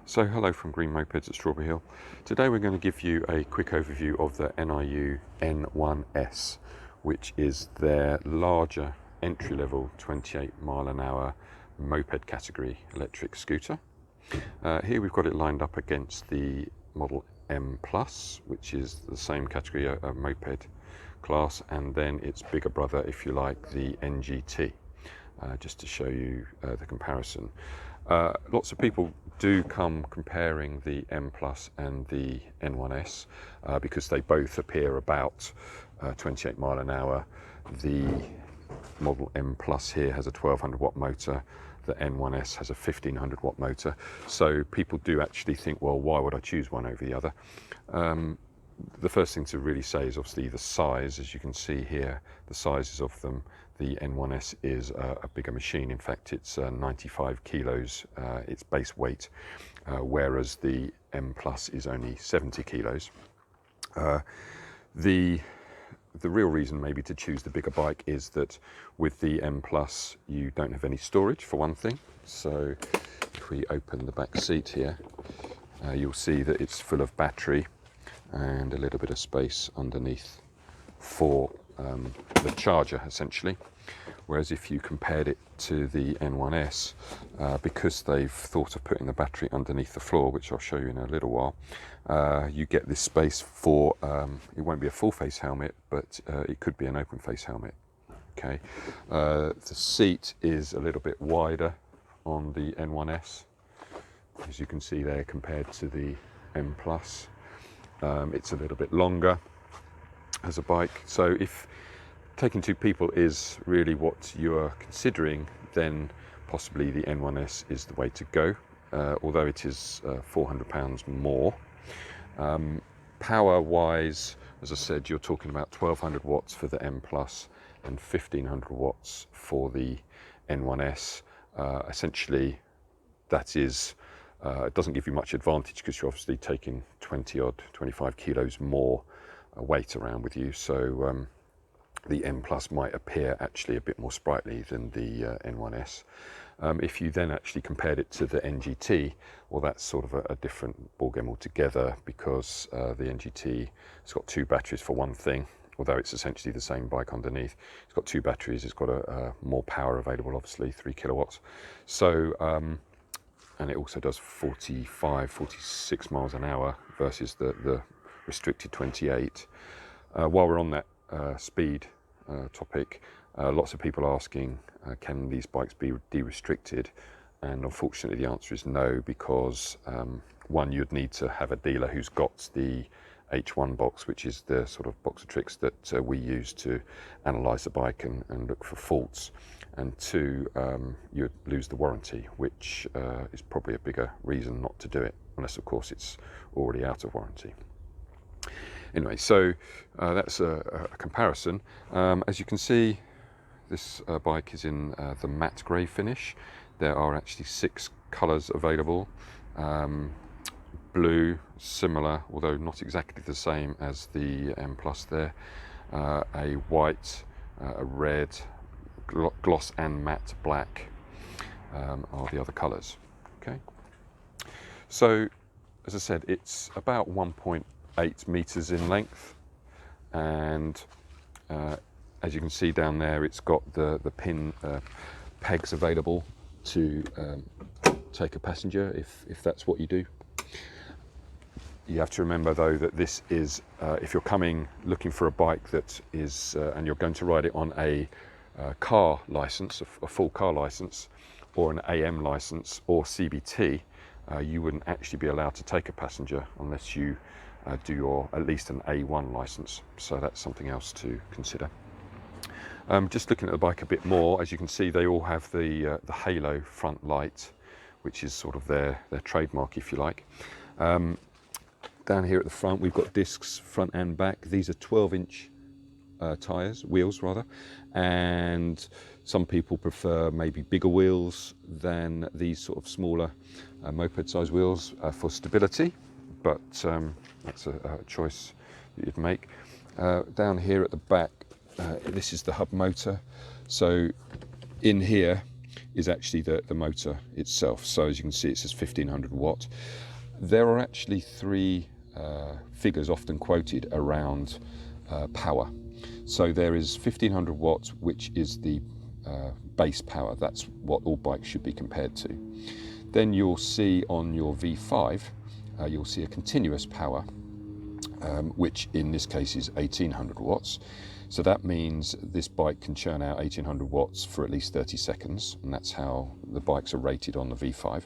So hello from Green-Mopeds at Strawberry Hill. Today we're going to give you a quick overview of the Niu N1s, which is their larger entry-level 28-mile-an-hour moped category electric scooter. Here we've got it lined up against the Model M Plus, which is the same category, a moped class, and then its bigger brother, if you like, the NGT, just to show you the comparison. Lots of people do come comparing the M Plus and the N1s because they both appear about 28 mile an hour. The Model M Plus here has a 1200 watt motor, the N1s has a 1500 watt motor, so people do actually think, well, why would I choose one over the other? The first thing to really say is obviously the size. As you can see here, the sizes of them. The N1s is a bigger machine. In fact, it's 95 kilos, its base weight, whereas the M Plus is only 70 kilos. The real reason maybe to choose the bigger bike is that with the M Plus you don't have any storage, for one thing. So if we open the back seat here, you'll see that it's full of battery and a little bit of space underneath for the charger, essentially. Whereas if you compared it to the N1s, because they've thought of putting the battery underneath the floor, which I'll show you in a little while, you get this space for, it won't be a full face helmet, but it could be an open face helmet. Okay, the seat is a little bit wider on the N1s, as you can see there, compared to the M Plus. It's a little bit longer as a bike, so if taking two people is really what you're considering, then possibly the N1s is the way to go, although it is £400 more. Power wise, as I said, you're talking about 1200 watts for the M Plus and 1500 watts for the N1s. Essentially that is, it doesn't give you much advantage because you're obviously taking 25 kilos more weight around with you, so the M Plus might appear actually a bit more sprightly than the N1s. If you then actually compared it to the NGT, well, that's sort of a different ballgame altogether, because the NGT has got two batteries for one thing, although it's essentially the same bike underneath. It's got two batteries, it's got a more power available, obviously 3 kilowatts. So and it also does 46 miles an hour versus the restricted 28. While we're on that speed topic, lots of people asking, can these bikes be de-restricted? And unfortunately the answer is no, because one, you'd need to have a dealer who's got the H1 box, which is the sort of box of tricks that we use to analyse the bike and look for faults, and two, you'd lose the warranty, which is probably a bigger reason not to do it, unless of course it's already out of warranty. Anyway, so that's a comparison. As you can see, this bike is in the matte grey finish. There are actually 6 colours available. Blue, similar, although not exactly the same as the M Plus there. A white, a red, gloss and matte black are the other colours. Okay. So, as I said, it's about 1.8 meters in length, and as you can see down there, it's got the pin pegs available to take a passenger if that's what you do. You have to remember though that this is, if you're coming looking for a bike that is, and you're going to ride it on a car license, a full car license, or an AM license or CBT, you wouldn't actually be allowed to take a passenger unless you do your at least an A1 license. So that's something else to consider. Just looking at the bike a bit more, as you can see, they all have the halo front light, which is sort of their trademark, if you like. Down here at the front, we've got discs front and back. These are 12-inch wheels rather, and some people prefer maybe bigger wheels than these sort of smaller moped size wheels for stability, but that's a choice that you'd make. Down here at the back, this is the hub motor. So in here is actually the motor itself. So as you can see, it says 1500 watt. There are actually three figures often quoted around power. So there is 1500 watts, which is the base power. That's what all bikes should be compared to. Then you'll see on your V5, you'll see a continuous power, which in this case is 1800 watts. So that means this bike can churn out 1800 watts for at least 30 seconds, and that's how the bikes are rated on the V5.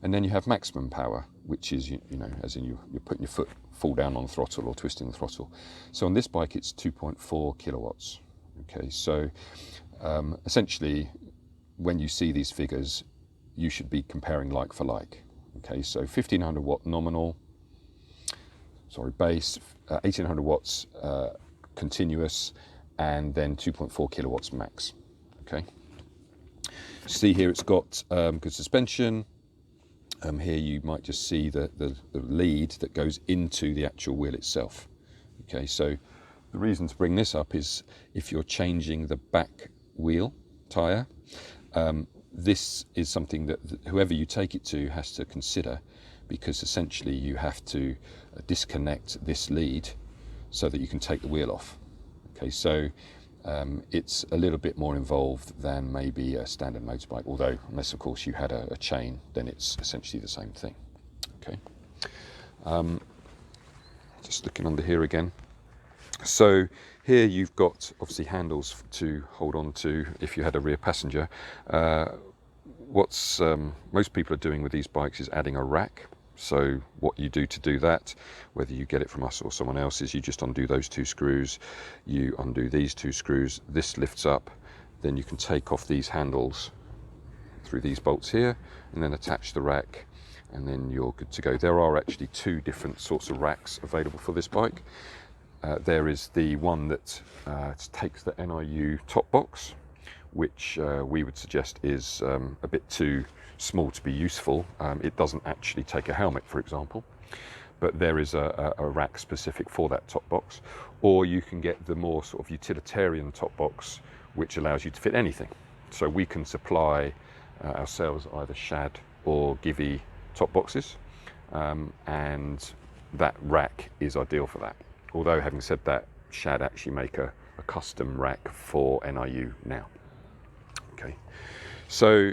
And then you have maximum power, which is, you know, as in you're putting your foot full down on the throttle or twisting the throttle. So on this bike, it's 2.4 kilowatts. Okay, so essentially, when you see these figures, you should be comparing like for like. Okay, so 1500 watt nominal, base, 1800 watts continuous, and then 2.4 kilowatts max. Okay, see here it's got good suspension. Here you might just see the lead that goes into the actual wheel itself. Okay, so the reason to bring this up is if you're changing the back wheel tyre, this is something that whoever you take it to has to consider, because essentially you have to disconnect this lead so that you can take the wheel off. Okay, so it's a little bit more involved than maybe a standard motorbike, although unless of course you had a chain, then it's essentially the same thing. Okay, just looking under here again. So here you've got obviously handles to hold on to if you had a rear passenger. What's most people are doing with these bikes is adding a rack. So what you do to do that, whether you get it from us or someone else, is you just undo those two screws, you undo these two screws, this lifts up, then you can take off these handles through these bolts here and then attach the rack, and then you're good to go. There are actually two different sorts of racks available for this bike. There is the one that takes the NIU top box, which we would suggest is a bit too small to be useful. It doesn't actually take a helmet, for example, but there is a rack specific for that top box. Or you can get the more sort of utilitarian top box, which allows you to fit anything. So we can supply ourselves either shad or Givi top boxes, and that rack is ideal for that. Although having said that, shad actually make a custom rack for NIU now. Okay, so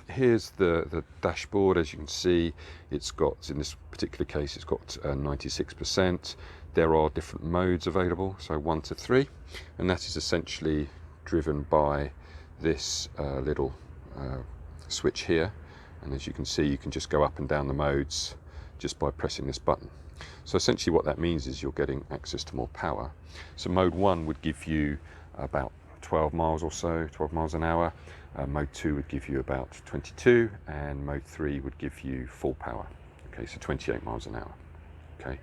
here's the dashboard. As you can see, it's got, in this particular case, it's got 96%. There are different modes available, so 1 to 3, and that is essentially driven by this little switch here. And as you can see, you can just go up and down the modes just by pressing this button. So essentially what that means is you're getting access to more power. So mode 1 would give you about 12 miles or so, 12 miles an hour. Mode 2 would give you about 22, and mode 3 would give you full power. Okay, so 28 miles an hour. Okay,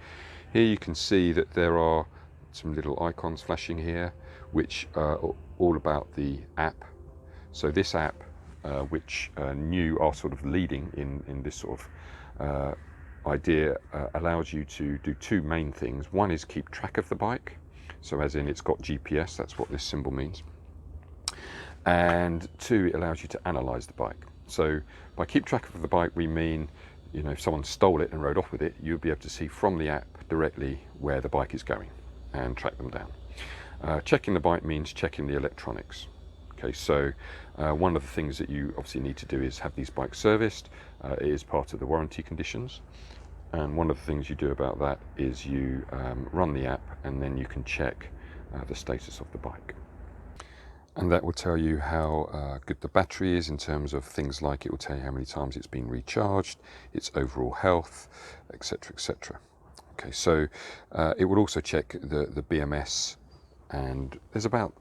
here you can see that there are some little icons flashing here, which are all about the app. So this app, which Niu are sort of leading in this sort of idea, allows you to do two main things. One is keep track of the bike, so as in it's got GPS, that's what this symbol means. And 2, it allows you to analyze the bike. So by keep track of the bike, we mean, you know, if someone stole it and rode off with it, you'll be able to see from the app directly where the bike is going and track them down. Checking the bike means checking the electronics. Okay, so one of the things that you obviously need to do is have these bikes serviced. It is part of the warranty conditions. And one of the things you do about that is you run the app, and then you can check the status of the bike. And that will tell you how good the battery is in terms of things like, it will tell you how many times it's been recharged, its overall health, etc., etc. Okay, so it will also check the BMS, and there's about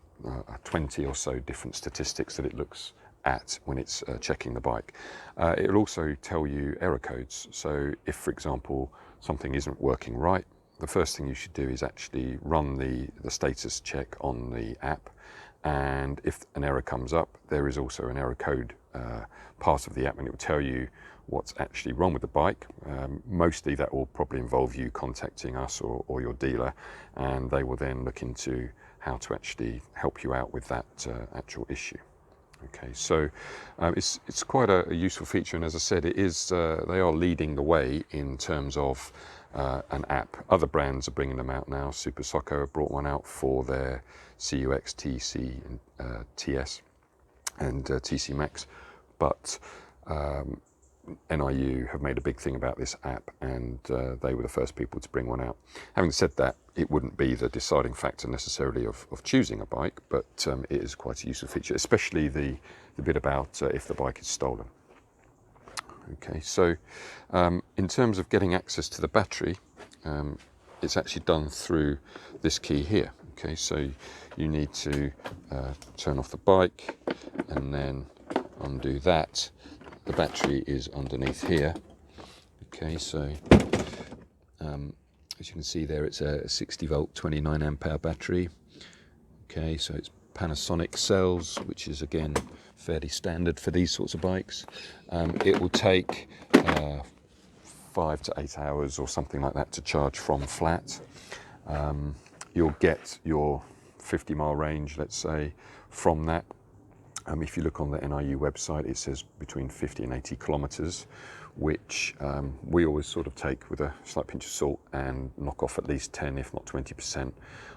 20 or so different statistics that it looks at when it's checking the bike. It will also tell you error codes. So if, for example, something isn't working right, the first thing you should do is actually run the status check on the app. And if an error comes up, there is also an error code part of the app, and it will tell you what's actually wrong with the bike. Mostly that will probably involve you contacting us or your dealer, and they will then look into how to actually help you out with that actual issue. Okay, so it's quite a useful feature, and as I said, it is they are leading the way in terms of an app. Other brands are bringing them out now. Super Soccer have brought one out for their CUX, TC, and TS, and TC Max, but NIU have made a big thing about this app, and they were the first people to bring one out. Having said that, it wouldn't be the deciding factor necessarily of choosing a bike, but it is quite a useful feature, especially the bit about if the bike is stolen. Okay, so in terms of getting access to the battery, it's actually done through this key here. Okay, so you need to turn off the bike and then undo that. The battery is underneath here. Okay, so as you can see there, it's a 60 volt 29 amp hour battery. Okay, so it's Panasonic cells, which is again fairly standard for these sorts of bikes. It will take 5 to 8 hours or something like that to charge from flat. You'll get your 50-mile range, let's say, from that. If you look on the NIU website, it says between 50 and 80 kilometers, which we always sort of take with a slight pinch of salt and knock off at least 10, if not 20%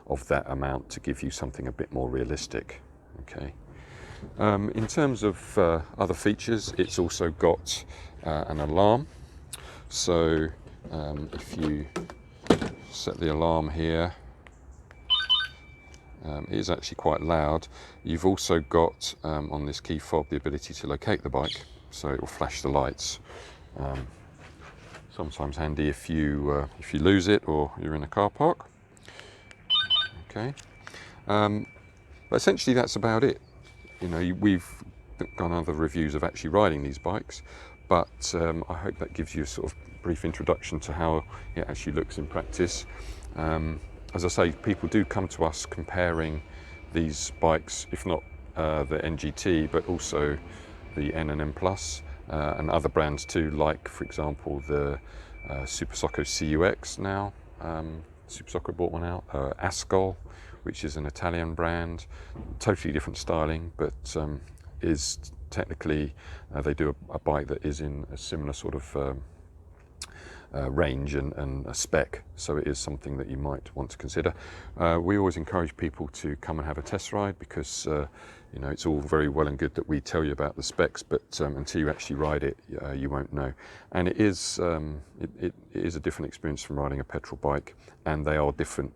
of that amount to give you something a bit more realistic. Okay. In terms of other features, it's also got an alarm. So if you set the alarm here, it is actually quite loud. You've also got on this key fob the ability to locate the bike, so it will flash the lights. Sometimes handy if you lose it or you're in a car park. Okay, but essentially that's about it. You know, we've done other reviews of actually riding these bikes, but I hope that gives you a sort of brief introduction to how it actually looks in practice. As I say, people do come to us comparing these bikes, if not the NGT, but also the N and N Plus, and other brands too, like, for example, the Super Soccer CUX now. Super Soccer bought one out. Ascol, which is an Italian brand, totally different styling, but is technically, they do a bike that is in a similar sort of range and a spec, so it is something that you might want to consider. We always encourage people to come and have a test ride, because you know, it's all very well and good that we tell you about the specs, but until you actually ride it, you won't know. And it is it is a different experience from riding a petrol bike, and they are different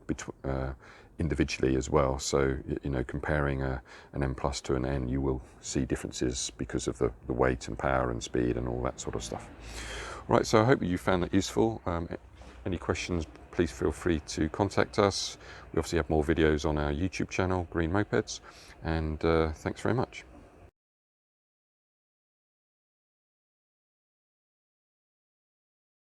individually as well. So you know, comparing an N Plus to an N, you will see differences because of the weight and power and speed and all that sort of stuff. Right, so I hope you found that useful. Any questions, please feel free to contact us. We obviously have more videos on our YouTube channel, Green-Mopeds, and thanks very much.